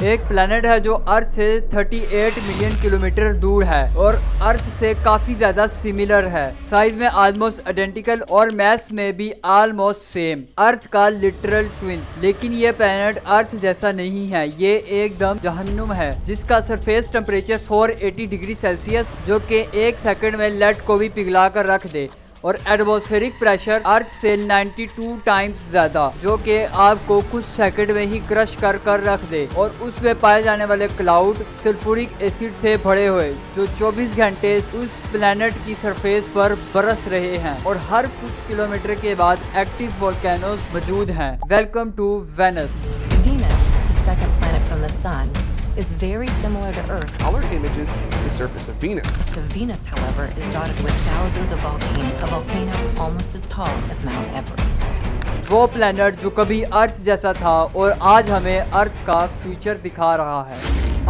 एक प्लेनेट है जो अर्थ से 38 मिलियन किलोमीटर दूर है और अर्थ से काफी ज्यादा सिमिलर है। साइज में ऑलमोस्ट आइडेंटिकल और मैस में भी ऑलमोस्ट सेम, अर्थ का लिटरल ट्विन। लेकिन ये प्लेनेट अर्थ जैसा नहीं है, ये एकदम जहन्नुम है जिसका सरफेस टेम्परेचर 480 डिग्री सेल्सियस जो कि 1 सेकंड में लेड को भी पिघला कर रख दे, और एटमॉस्फेरिक प्रेशर अर्थ से 92 टाइम्स ज्यादा जो कि आपको कुछ सेकंड में ही क्रश कर रख दे, और उसमें पाए जाने वाले क्लाउड सल्फ्यूरिक एसिड से भरे हुए जो 24 घंटे उस प्लेनेट की सरफेस पर बरस रहे हैं, और हर कुछ किलोमीटर के बाद एक्टिव वोल्केनोस मौजूद हैं। Welcome to Venus. Second planet from the sun, is very similar to Earth. Color images the surface of Venus. So Venus, however, is dotted with thousands of volcanoes, a volcano almost as tall as Mount Everest. वो planet जो कभी अर्थ जैसा था और आज हमें अर्थ का future दिखा रहा है।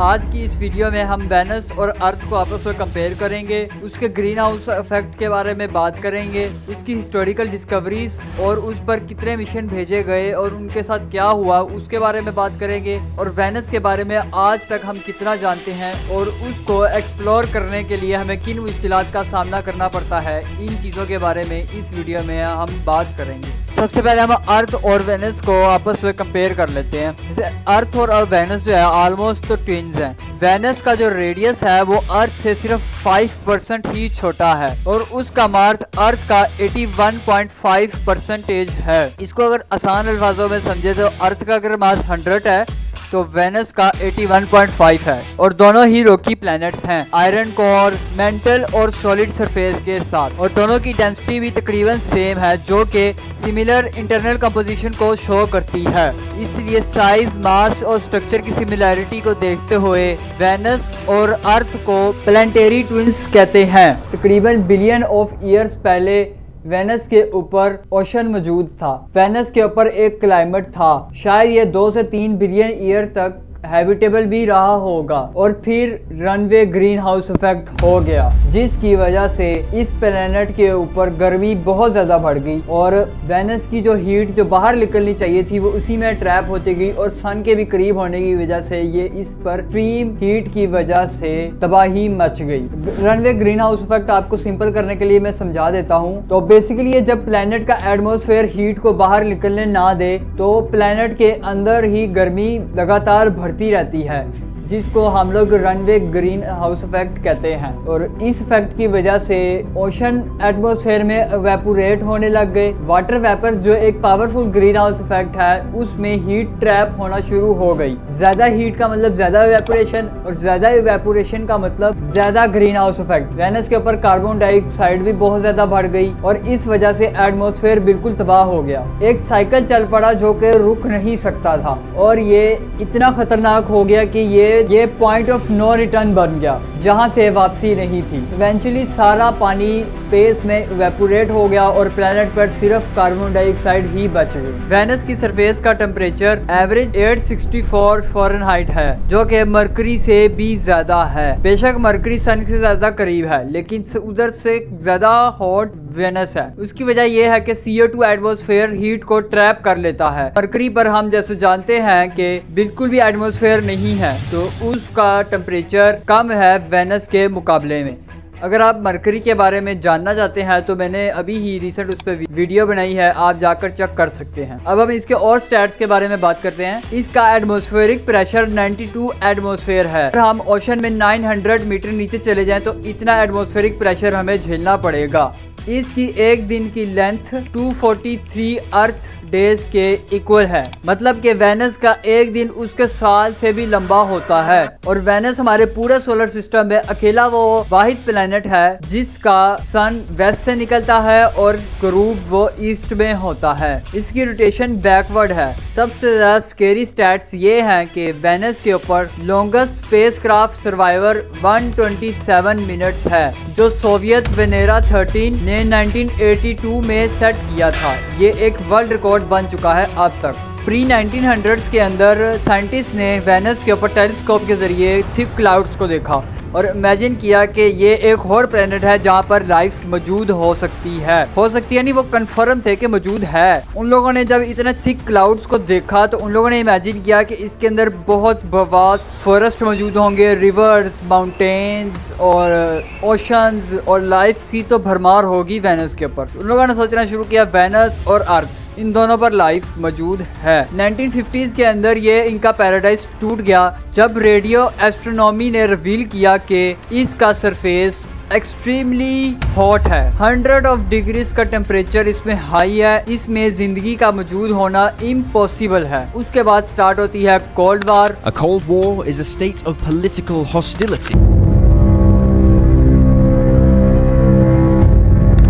आज की इस वीडियो में हम वेनस और अर्थ को आपस में कंपेयर करेंगे, उसके ग्रीन हाउस इफेक्ट के बारे में बात करेंगे, उसकी हिस्टोरिकल डिस्कवरीज और उस पर कितने मिशन भेजे गए और उनके साथ क्या हुआ उसके बारे में बात करेंगे, और वेनस के बारे में आज तक हम कितना जानते हैं और उसको एक्सप्लोर करने के लिए हमें किन मुश्किलात का सामना करना पड़ता है। इन चीज़ों के बारे में इस वीडियो में हम बात करेंगे। सबसे पहले हम अर्थ और वेनस को आपस में कंपेयर कर लेते हैं। जैसे अर्थ और वेनस जो है ऑलमोस्ट तो ट्विन्स हैं। वेनस का जो रेडियस है वो अर्थ से सिर्फ 5% ही छोटा है और उसका मास अर्थ का 81.5% है। इसको अगर आसान अल्फाजों में समझे तो अर्थ का अगर मास 100 है तो वेनस का 81.5 है, और दोनों ही रॉकी प्लैनेट्स हैं आयरन कोर, मेंटल और सॉलिड सरफेस के साथ, और दोनों की डेंसिटी भी तकरीबन सेम है जो कि सिमिलर इंटरनल कंपोजिशन को शो करती है। इसलिए साइज, मास और स्ट्रक्चर की सिमिलैरिटी को देखते हुए वेनस और अर्थ को प्लैनेटरी ट्विन्स कहते हैं। तकरीबन बिलियन ऑफ ईयर्स पहले वेनस के ऊपर ओशन मौजूद था। वेनस के ऊपर एक क्लाइमेट था, शायद ये 2 से 3 बिलियन ईयर तक हैबिटेबल भी रहा होगा, और फिर रनवे ग्रीन हाउस इफेक्ट हो गया जिसकी वजह से इस प्लेनेट के ऊपर गर्मी बहुत ज़्यादा बढ़ गई, और वेनस की जो हीट जो बाहर निकलनी चाहिए थी वो उसी में ट्रैप होती गई, और सन के भी करीब होने की वजह से ये इस पर एक्सट्रीम हीट की वजह से तबाही मच गई। रनवे ग्रीन हाउस इफेक्ट आपको सिंपल करने के लिए मैं समझा देता हूँ। तो बेसिकली ये जब प्लेनेट का एटमॉस्फेयर हीट को बाहर निकलने ना दे तो प्लेनेट के अंदर ही गर्मी लगातार बढ़ती रहती है, जिसको हम लोग रनवे ग्रीन हाउस इफेक्ट कहते हैं। और इस इफेक्ट की वजह से ओशन एटमॉस्फेयर में इवेपोरेट होने लग गए। वाटर वेपर्स जो एक पावरफुल ग्रीन हाउस इफेक्ट है उसमें हीट ट्रैप होना शुरू हो गई। ज्यादा हीट का मतलब ज्यादा इवेपोरेशन, और ज्यादा इवेपोरेशन का मतलब ज्यादा ग्रीन हाउस इफेक्ट। वेनस के ऊपर कार्बन डाइऑक्साइड भी बहुत ज्यादा बढ़ गई और इस वजह से एटमॉस्फेयर बिल्कुल तबाह हो गया। एक साइकिल चल पड़ा जो कि रुक नहीं सकता था, और ये इतना खतरनाक हो गया कि ये पॉइंट ऑफ नो रिटर्न बन गया जहां से वापसी नहीं थी। इवेंचुअली सारा पानी स्पेस में इवेपोरेट हो गया और प्लेनेट पर सिर्फ कार्बन डाइऑक्साइड ही बच गई। वेनस की सरफेस का टेम्परेचर एवरेज 864 फ़ारेनहाइट है जो कि मरकरी से भी ज्यादा है। बेशक मरकरी सन से ज्यादा करीब है लेकिन उधर से ज्यादा हॉट वेनस है। उसकी वजह यह है कि CO2 एटमॉस्फेयर हीट को ट्रैप कर लेता है। मरकरी पर हम जैसे जानते हैं कि बिल्कुल भी एटमॉस्फेयर नहीं है, तो उसका टेम्परेचर कम है वेनस के मुकाबले में। अगर आप मरकरी के बारे में जानना चाहते हैं तो मैंने अभी ही रिसेंट उस पर वीडियो बनाई है, आप जाकर चेक कर सकते हैं। अब हम इसके और स्टैट्स के बारे में बात करते हैं। इसका एटमॉस्फेरिक प्रेशर 92 एटमॉस्फेयर है। अगर हम ओशन में 900 मीटर नीचे चले जाएं तो इतना एटमॉस्फेरिक प्रेशर हमें झेलना पड़ेगा। इसकी एक दिन की लेंथ 243 अर्थ डेज के इक्वल है, मतलब कि वेनस का एक दिन उसके साल से भी लंबा होता है। और वेनस हमारे पूरे सोलर सिस्टम में अकेला वो वाहिद प्लेनेट है जिसका सन वेस्ट से निकलता है और गरूब वो ईस्ट में होता है। इसकी रोटेशन बैकवर्ड है। सबसे ज्यादा स्केरी स्टैट्स ये हैं कि वेनस के ऊपर लॉन्गेस्ट स्पेसक्राफ्ट सर्वाइवर 127 मिनट्स है जो सोवियत वेनेरा 13 ने 1982 में सेट किया था। ये एक वर्ल्ड रिकॉर्ड बन चुका है अब तक। प्री 1900s के अंदर साइंटिस्ट ने वेनस के ऊपर टेलीस्कोप के जरिए थिक क्लाउड्स को देखा और इमेजिन किया कि ये एक और प्लेनेट है जहाँ पर लाइफ मौजूद हो सकती है नहीं, वो कंफर्म थे कि मौजूद है। उन लोगों ने जब इतने थिक क्लाउड्स को देखा तो उन लोगों ने इमेजिन किया कि इसके अंदर बहुत वास्ट फॉरेस्ट मौजूद होंगे, रिवर्स, माउंटेन्स और ओशंस, और लाइफ की तो भरमार होगी वेनस के ऊपर। उन लोगों ने सोचना शुरू किया वेनस और अर्थ इन दोनों पर लाइफ मौजूद है। 1950s के अंदर ये इनका पैराडाइज टूट गया जब रेडियो एस्ट्रोनॉमी ने रिवील किया कि इसका सरफेस एक्सट्रीमली हॉट है। 100 डिग्रीज का टेम्परेचर इसमें हाई है, इसमें जिंदगी का मौजूद होना इम्पॉसिबल है। उसके बाद स्टार्ट होती है cold war. A Cold War is a state of political hostility.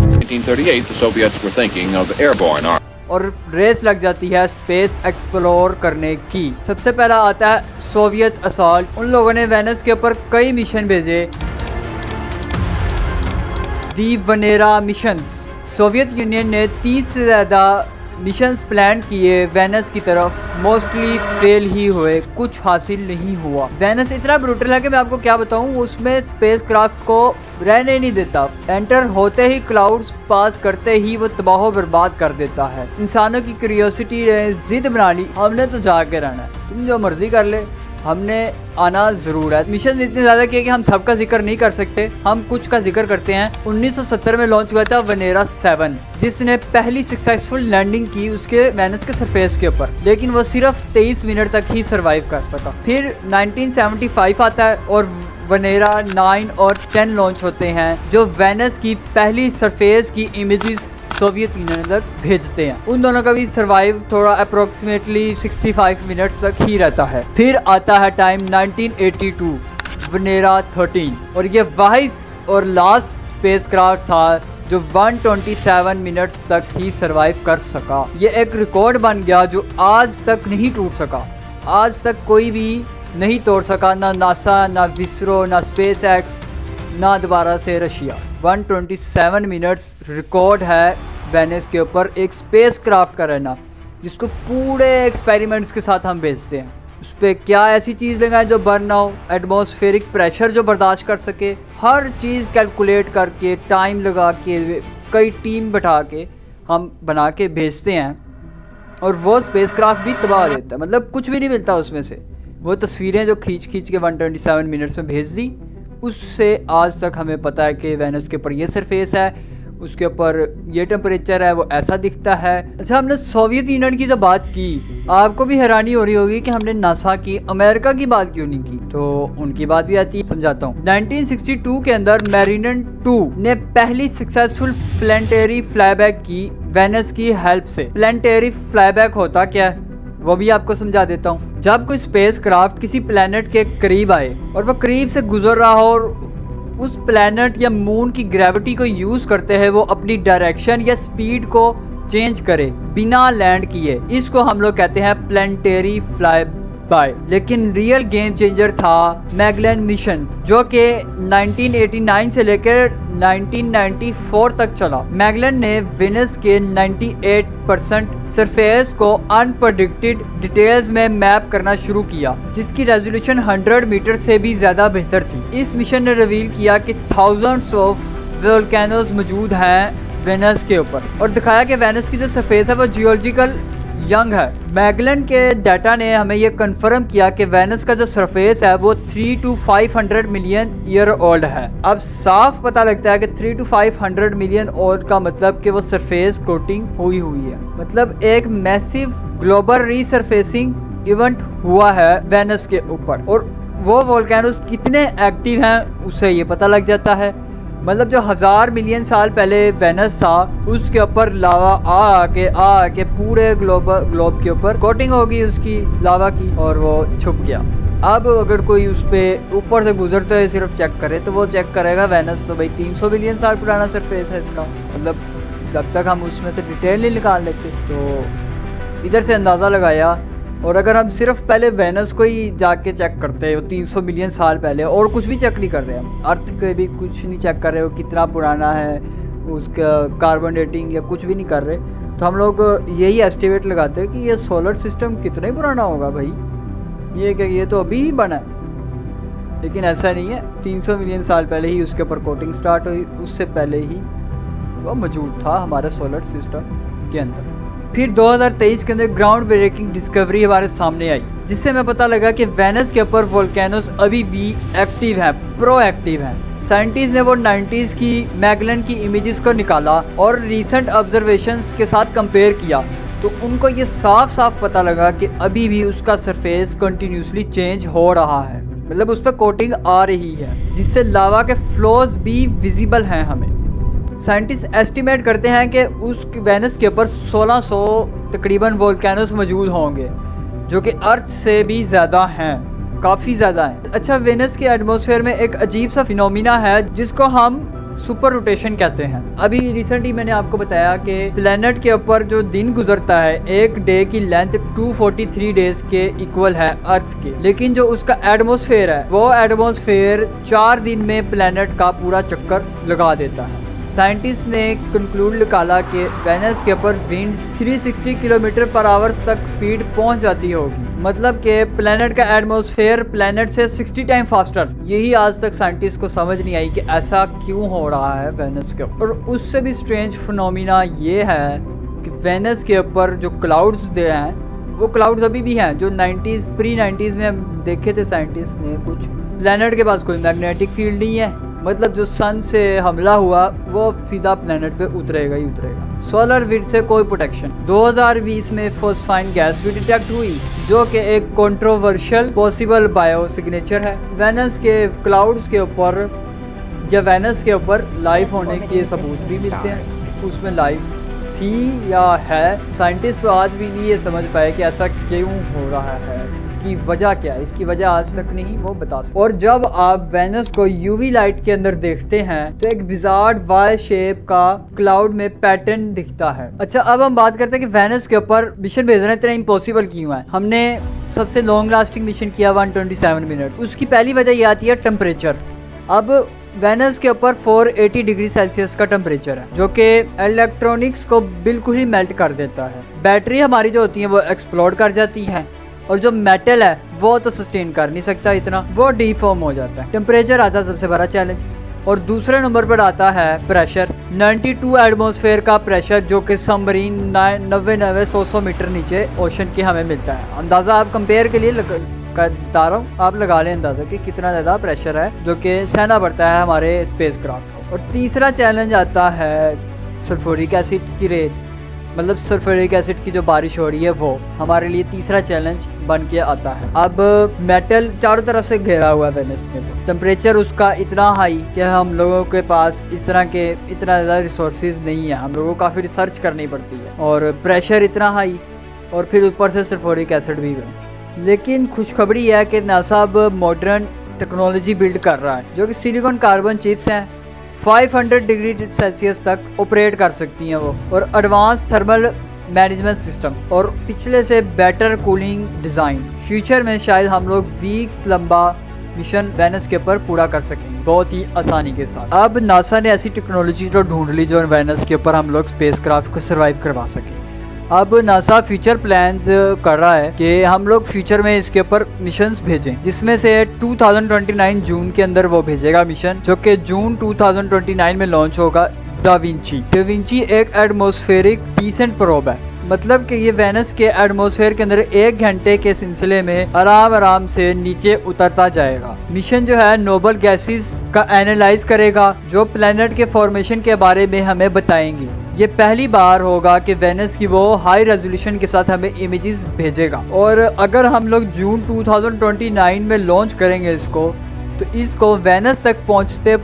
1938, the Soviets were thinking of airborne arms. और रेस लग जाती है स्पेस एक्सप्लोर करने की। सबसे पहला आता है सोवियत असॉल्ट। उन लोगों ने वेनस के ऊपर कई मिशन भेजे, दी वनेरा मिशंस। सोवियत यूनियन ने 30 से ज़्यादा मिशंस प्लान किए वेनस की तरफ, मोस्टली फेल ही हुए, कुछ हासिल नहीं हुआ। वेनस इतना ब्रूटल है कि मैं आपको क्या बताऊं, उसमें स्पेस क्राफ्ट को रहने नहीं देता। एंटर होते ही क्लाउड्स पास करते ही वो तबाह बर्बाद कर देता है। इंसानों की क्यूरियोसिटी ने जिद बना ली, हमने तो जाके रहना है, तुम जो मर्जी कर ले, हमने आना ज़रूर है। मिशन इतने ज़्यादा किए कि हम सबका जिक्र नहीं कर सकते, हम कुछ का जिक्र करते हैं। 1970 में लॉन्च हुआ था वनेरा 7, जिसने पहली सक्सेसफुल लैंडिंग की उसके वेनस के सरफेस के ऊपर, लेकिन वो सिर्फ 23 मिनट तक ही सरवाइव कर सका। फिर 1975 आता है और वनेरा 9 और 10 लॉन्च होते हैं, जो वेनस की पहली सरफेस की इमेजेस सोवियत यूनियन तक भेजते हैं। उन दोनों का भी सर्वाइव थोड़ा अप्रोक्सीमेटली 65 मिनट्स तक ही रहता है। फिर आता है टाइम 1982, वनेरा 13, और ये वाहिद और लास्ट स्पेसक्राफ्ट था जो 127 मिनट्स तक ही सर्वाइव कर सका। ये एक रिकॉर्ड बन गया जो आज तक नहीं टूट सका, आज तक कोई भी नहीं तोड़ सका, ना नासा, ना विसरो, ना स्पेस एक्स, ना दोबारा से रशिया। 127 मिनट्स रिकॉर्ड है वेनस के ऊपर एक स्पेस क्राफ्ट का रहना, जिसको पूरे एक्सपेरिमेंट्स के साथ हम भेजते हैं। उस पर क्या ऐसी चीज़ लगाएं जो बर्न ना हो, एटमॉस्फेरिक प्रेशर जो बर्दाश्त कर सके, हर चीज़ कैलकुलेट करके, टाइम लगा के, कई टीम बैठा के हम बना के भेजते हैं, और वो स्पेस क्राफ्ट भी तबाह देता है। मतलब कुछ भी नहीं मिलता उसमें से। वो तस्वीरें जो खींच के 127 मिनट्स में भेज दी, उससे आज तक हमें पता है कि वेनस के ऊपर ये सरफेस है, उसके ऊपर ये टेम्परेचर है, वो ऐसा दिखता है। अच्छा, हमने सोवियत यूनियन की तो बात की, आपको भी हैरानी हो रही होगी कि हमने नासा की, अमेरिका की बात क्यों नहीं की, तो उनकी बात भी आती है, समझाता हूँ। 1962 के अंदर मैरिनर 2 ने पहली सक्सेसफुल प्लानिटरी फ्लाईबैक की वेनस की हेल्प से। प्लानिटरी फ्लाईबैक होता क्या है वो भी आपको समझा देता हूँ। जब कोई स्पेस क्राफ्ट किसी प्लेनेट के करीब आए और वो करीब से गुजर रहा हो और उस प्लेनेट या मून की ग्रेविटी को यूज करते हैं वो अपनी डायरेक्शन या स्पीड को चेंज करे बिना लैंड किए, इसको हम लोग कहते हैं प्लानिटरी फ्लाई बाय। लेकिन रियल गेम चेंजर था मैगेलन मिशन, जो कि 1989 से लेकर 1994 तक चला। मैगेलन ने वेनस के 98% सरफेस को अनप्रेडिक्टेड डिटेल्स में मैप करना शुरू किया, जिसकी रेजोल्यूशन 100 मीटर से भी ज्यादा बेहतर थी। इस मिशन ने रिवील किया कि थाउजेंड्स ऑफ वोल्केनोज मौजूद हैं वेनस के ऊपर, और दिखाया कि वेनस की जो सरफेस है वो जियोलॉजिकल यंग है। मैगेलन के डाटा ने हमें ये कंफर्म किया कि वेनस का जो सरफेस है वो 3 to 500 मिलियन ईयर ओल्ड है। अब साफ पता लगता है कि 3 to 500 मिलियन ओल्ड का मतलब कि वो सरफेस कोटिंग हुई है, मतलब एक मैसिव ग्लोबल रीसरफेसिंग इवेंट हुआ है वेनस के ऊपर, और वो वोल्केनोस कितने एक्टिव हैं उससे ये पता लग जाता है। मतलब जो 1000 मिलियन साल पहले वेनस था उसके ऊपर लावा आ के पूरे ग्लोब के ऊपर कोटिंग होगी उसकी लावा की, और वो छुप गया। अब अगर कोई उस पर ऊपर से गुजरते हुए सिर्फ चेक करे तो वो चेक करेगा वेनस तो भाई 300 मिलियन साल पुराना सरफेस है इसका। मतलब जब तक हम उसमें से डिटेल नहीं निकाल लेते, तो इधर से अंदाज़ा लगाया। और अगर हम सिर्फ पहले वेनस को ही जाके चेक करते हो 300 मिलियन साल पहले, और कुछ भी चेक नहीं कर रहे हम, अर्थ के भी कुछ नहीं चेक कर रहे हो कितना पुराना है, उसका कार्बन डेटिंग या कुछ भी नहीं कर रहे, तो हम लोग यही एस्टिमेट लगाते हैं कि ये सोलर सिस्टम कितना ही पुराना होगा भाई, ये क्या ये तो अभी ही बना है। लेकिन ऐसा नहीं है, 300 मिलियन साल पहले ही उसके ऊपर कोटिंग स्टार्ट हुई, उससे पहले ही वो मौजूद था हमारे सोलर सिस्टम के अंदर। फिर 2023 के अंदर ग्राउंड ब्रेकिंग डिस्कवरी हमारे सामने आई, जिससे हमें पता लगा कि वेनस के ऊपर वोल्केनोस अभी भी एक्टिव है, प्रोएक्टिव है। साइंटिस्ट ने वो 90s की मैगलन की इमेजेस को निकाला और रीसेंट ऑब्जर्वेशंस के साथ कंपेयर किया, तो उनको ये साफ साफ पता लगा कि अभी भी उसका सरफेस कंटिन्यूसली चेंज हो रहा है, मतलब उस पर कोटिंग आ रही है, जिससे लावा के फ्लोज भी विजिबल हैं हमें। साइंटिस्ट एस्टिमेट करते हैं कि उस वेनस के ऊपर 1600 तकरीबन वोल्केनोस मौजूद होंगे, जो कि अर्थ से भी ज़्यादा हैं, काफ़ी ज़्यादा हैं। अच्छा, वेनस के एटमॉस्फेयर में एक अजीब सा फिनोमिना है जिसको हम सुपर रोटेशन कहते हैं। अभी रिसेंटली मैंने आपको बताया कि प्लेनेट के ऊपर जो दिन गुजरता है, एक डे की लेंथ 243 डेज के इक्वल है अर्थ के, लेकिन जो उसका एटमॉस्फेयर है वो एटमॉस्फेयर 4 दिन में प्लेनेट का पूरा चक्कर लगा देता है। साइंटिस्ट ने कंक्लूड निकाला कि वेनस के ऊपर विंड्स 360 किलोमीटर पर आवर तक स्पीड पहुंच जाती होगी, मतलब कि प्लेनेट का एटमॉस्फेयर प्लेनेट से 60 टाइम फास्टर। यही आज तक साइंटिस्ट को समझ नहीं आई कि ऐसा क्यों हो रहा है वेनस के ऊपर। और उससे भी स्ट्रेंज फिनोमिना ये है कि वेनस के ऊपर जो क्लाउड्स हैं वो क्लाउड्स अभी भी हैं, जो 90s प्री 90s में हम देखे थे साइंटिस्ट ने। कुछ प्लेनेट के पास कोई मैग्नेटिक फील्ड नहीं है, मतलब जो सन से हमला हुआ वो सीधा प्लेनेट पे उतरेगा ही उतरेगा। सोलर विंड से कोई प्रोटेक्शन। 2020 में फोस्फाइन गैस भी डिटेक्ट हुई, जो कि एक कंट्रोवर्शियल पॉसिबल बायो सिग्नेचर है। वेनस के क्लाउड्स के ऊपर या वेनस के ऊपर लाइफ होने के सबूत भी मिलते हैं, उसमें लाइफ थी या है। साइंटिस्ट तो आज भी नहीं ये समझ पाए कि ऐसा क्यों हो रहा है, इसकी वजह क्या है, इसकी वजह आज तक नहीं वो बता सकते। और जब आप वेनस को यूवी लाइट के अंदर देखते हैं तो एक बिजार्ड वाई शेप का क्लाउड में पैटर्न दिखता है। अच्छा, अब हम बात करते हैं कि वेनस के ऊपर मिशन भेजना इतना इम्पॉसिबल क्यों है। हमने सबसे लॉन्ग लास्टिंग मिशन किया 127 मिनट। उसकी पहली वजह ये आती है टेम्परेचर। अब वेनस के ऊपर 480 डिग्री सेल्सियस का टेम्परेचर है, जो कि इलेक्ट्रॉनिक्स को बिल्कुल ही मेल्ट कर देता है। बैटरी हमारी जो होती है वो एक्सप्लोड कर जाती है, और जो मेटल है वो तो सस्टेन कर नहीं सकता इतना, वो डीफॉर्म हो जाता है। टेम्परेचर आता है सबसे बड़ा चैलेंज। और दूसरे नंबर पर आता है प्रेशर। 92 एटमॉस्फेयर का प्रेशर, जो कि सबमरीन 90-100 मीटर नीचे ओशन के हमें मिलता है। अंदाज़ा आप कंपेयर के लिए बता रहा हूँ, आप लगा लें अंदाज़ा कि कितना ज़्यादा प्रेशर है जो कि सहना पड़ता है हमारे स्पेसक्राफ्ट को। और तीसरा चैलेंज आता है सल्फ्यूरिक एसिड की रेत, मतलब सल्फ्यूरिक एसिड की जो बारिश हो रही है वो हमारे लिए तीसरा चैलेंज बन के आता है। अब मेटल चारों तरफ से घेरा हुआ है वेनस में, टेम्परेचर उसका इतना हाई कि हम लोगों के पास इस तरह के इतना ज़्यादा रिसोर्सेज नहीं है, हम लोगों को काफ़ी रिसर्च करनी पड़ती है। और प्रेशर इतना हाई, और फिर ऊपर से सल्फ्यूरिक एसिड भी है। लेकिन खुशखबरी है कि नासा अब मॉडर्न टेक्नोलॉजी बिल्ड कर रहा है, जो कि सिलिकॉन कार्बन चिप्स हैं, 500 डिग्री सेल्सियस तक ऑपरेट कर सकती हैं वो, और एडवांस थर्मल मैनेजमेंट सिस्टम, और पिछले से बेटर कूलिंग डिज़ाइन। फ्यूचर में शायद हम लोग वीक्स लंबा मिशन वेनस के ऊपर पूरा कर सकेंगे बहुत ही आसानी के साथ। अब नासा ने ऐसी टेक्नोलॉजी तो ढूंढ ली जो वेनस के ऊपर हम लोग स्पेसक्राफ्ट को सर्वाइव करवा सकें। अब नासा फ्यूचर प्लान्स कर रहा है कि हम लोग फ्यूचर में इसके ऊपर मिशंस भेजें, जिसमें से 2029 जून के अंदर वो भेजेगा मिशन, जो कि जून 2029 में लॉन्च होगा डाविंची एक एटमॉस्फेरिक डिसेंट प्रोब है, मतलब कि ये वेनस के एटमॉस्फेयर के अंदर 1 घंटे के सिलसिले में आराम से नीचे उतरता जाएगा। मिशन जो है नोबल गैसेस का एनालाइज करेगा, जो प्लेनेट के फॉर्मेशन के बारे में हमें बताएंगी। ये पहली बार होगा कि वेनस की वो हाई रेजोल्यूशन के साथ हमें इमेजेस भेजेगा। और अगर हम लोग जून 2029 में लॉन्च करेंगे इसको, तो इसको वेनस तक पहुंचते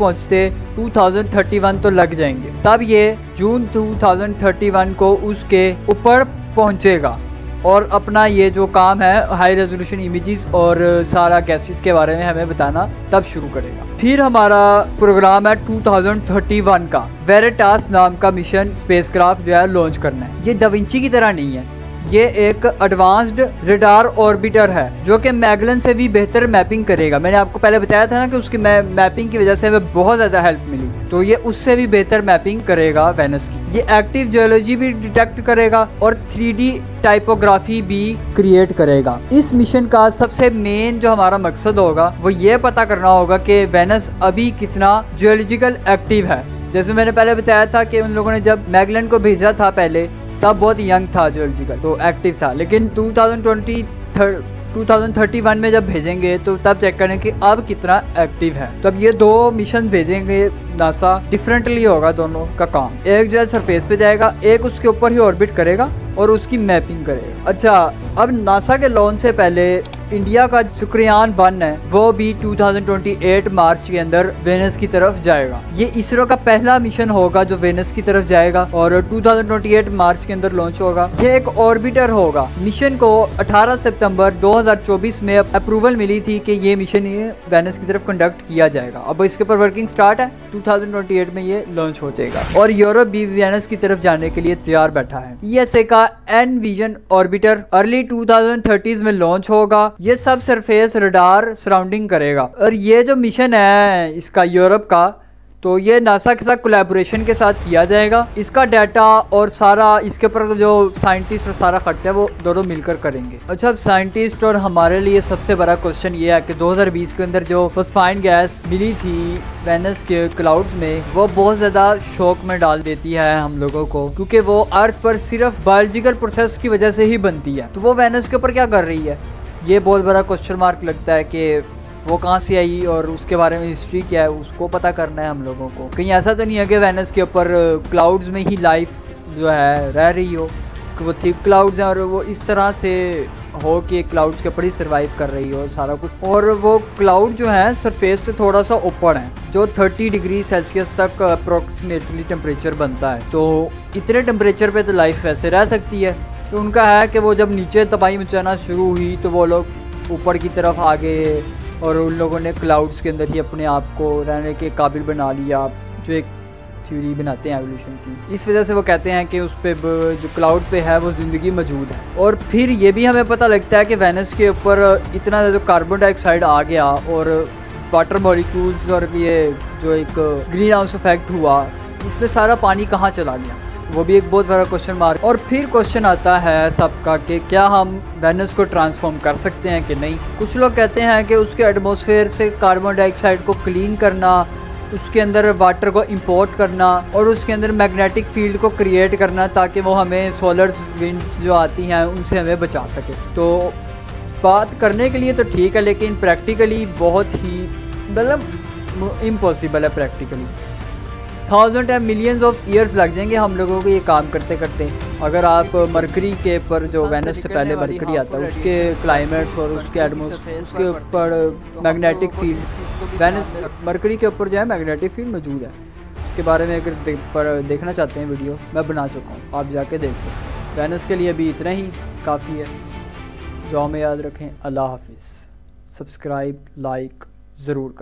2031 तो लग जाएंगे, तब ये जून 2031 को उसके ऊपर पहुंचेगा और अपना ये जो काम है हाई रेजोल्यूशन इमेजेस और सारा गैसेस के बारे में हमें बताना तब शुरू करेगा। फिर हमारा प्रोग्राम है 2031 का, वेरिटास नाम का मिशन स्पेसक्राफ्ट जो है लॉन्च करना है। ये डाविंची की तरह नहीं है, ये एक एडवांस्ड रडार ऑर्बिटर है जो कि मैगलन से भी बेहतर मैपिंग करेगा। मैंने आपको पहले बताया था ना कि उसकी मैपिंग की वजह से हमें बहुत ज़्यादा हेल्प मिली, तो ये उससे भी बेहतर मैपिंग करेगा वेनस की। ये एक्टिव जियोलॉजी भी डिटेक्ट करेगा और 3D टाइपोग्राफी भी क्रिएट करेगा। इस मिशन का सबसे मेन जो हमारा मकसद होगा वो ये पता करना होगा कि वेनस अभी कितना जियोलॉजिकल एक्टिव है। जैसे मैंने पहले बताया था कि उन लोगों ने जब मैगलन को भेजा था पहले, तब बहुत यंग था जियोलॉजिकल, तो एक्टिव था, लेकिन 2031 में जब भेजेंगे तो तब चेक करें कि अब कितना एक्टिव है। तो अब ये 2 मिशन भेजेंगे नासा, डिफरेंटली होगा दोनों का काम। एक जो है सरफेस पे जाएगा, एक उसके ऊपर ही ऑर्बिट करेगा और उसकी मैपिंग करेगा। अच्छा, अब नासा के लॉन्च से पहले इंडिया का शुक्रयान 1 है वो भी 2028 मार्च के अंदर वेनस की तरफ जाएगा। ये इसरो का पहला मिशन होगा जो वेनस की तरफ जाएगा और 2028 मार्च के अंदर लॉन्च होगा। ये एक ऑर्बिटर होगा। मिशन को 18 सितंबर 2024 में अप्रूवल मिली थी कि ये मिशन वेनस की तरफ कंडक्ट किया जाएगा। अब इसके ऊपर वर्किंग स्टार्ट है, 2028 में ये लॉन्च हो जाएगा और यूरोप भी वेनस की तरफ जाने के लिए तैयार बैठा है। ESA का एनविजन ऑर्बिटर अर्ली 2030s में लॉन्च होगा। ये सब सरफेस रडार सराउंडिंग करेगा और ये जो मिशन है इसका यूरोप का, तो ये नासा के साथ कोलैबोरेशन के साथ किया जाएगा। इसका डाटा और सारा इसके ऊपर जो साइंटिस्ट और सारा खर्चा है वो दोनों मिलकर करेंगे। अच्छा, अब साइंटिस्ट और हमारे लिए सबसे बड़ा क्वेश्चन ये है कि 2020 के अंदर जो फॉस्फाइन गैस मिली थी वेनस के क्लाउड्स में, वो बहुत ज़्यादा शौक में डाल देती है हम लोगों को, क्योंकि वो अर्थ पर सिर्फ बायोलॉजिकल प्रोसेस की वजह से ही बनती है। तो वो वेनस के ऊपर क्या कर रही है, ये बहुत बड़ा क्वेश्चन मार्क लगता है कि वो कहाँ से आई और उसके बारे में हिस्ट्री क्या है, उसको पता करना है हम लोगों को। कहीं ऐसा तो नहीं है कि वेनस के ऊपर क्लाउड्स में ही लाइफ जो है रह रही हो, कि वो थिक क्लाउड्स हैं और वो इस तरह से हो कि क्लाउड्स के ऊपर ही सर्वाइव कर रही हो सारा कुछ। और वो क्लाउड जो है सरफेस से थोड़ा सा ऊपर है, जो 30 डिग्री सेल्सियस तक अप्रोक्सीमेटली टेम्परेचर बनता है। तो इतने टेम्परेचर पे तो लाइफ वैसे रह सकती है। तो उनका है कि वो जब नीचे तबाही मचाना शुरू हुई तो वो लोग ऊपर की तरफ आ गए और उन लोगों ने क्लाउड्स के अंदर ही अपने आप को रहने के काबिल बना लिया, जो एक थ्योरी बनाते हैं एवोल्यूशन की। इस वजह से वो कहते हैं कि उस पे जो क्लाउड पे है वो ज़िंदगी मौजूद है। और फिर ये भी हमें पता लगता है कि वेनस के ऊपर इतना ज़्यादा कार्बन डाइऑक्साइड आ गया और वाटर मॉलिक्यूल्स और ये जो एक ग्रीन हाउस इफेक्ट हुआ, इसमें सारा पानी कहाँ चला गया, वो भी एक बहुत बड़ा क्वेश्चन मार्क। और फिर क्वेश्चन आता है सबका कि क्या हम वेनस को ट्रांसफॉर्म कर सकते हैं कि नहीं। कुछ लोग कहते हैं कि उसके एटमॉस्फेयर से कार्बन डाइऑक्साइड को क्लीन करना, उसके अंदर वाटर को इंपोर्ट करना और उसके अंदर मैग्नेटिक फील्ड को क्रिएट करना ताकि वो हमें सोलर विंड्स जो आती हैं उनसे हमें बचा सके। तो बात करने के लिए तो ठीक है, लेकिन प्रैक्टिकली बहुत ही मतलब इम्पॉसिबल है। Practically 1000 and millions of years लग जाएंगे हम लोगों को ये काम करते करते। अगर आप मरकरी के ऊपर जो वेनस से पहले मरकरी आता है उसके क्लाइमेट्स और उसके एटमॉस्फेयर, उसके ऊपर मैग्नेटिक फील्ड, वेनस मरकरी के ऊपर जो है मैग्नेटिक फील्ड मौजूद है। उसके बारे में अगर देखना चाहते हैं वीडियो मैं बना चुका हूँ, आप जाके देख सकते हैं। वेनस के लिए अभी इतना ही काफ़ी है। दुआ में याद रखें। अल्लाह हाफिज़। सब्सक्राइब लाइक ज़रूर करें।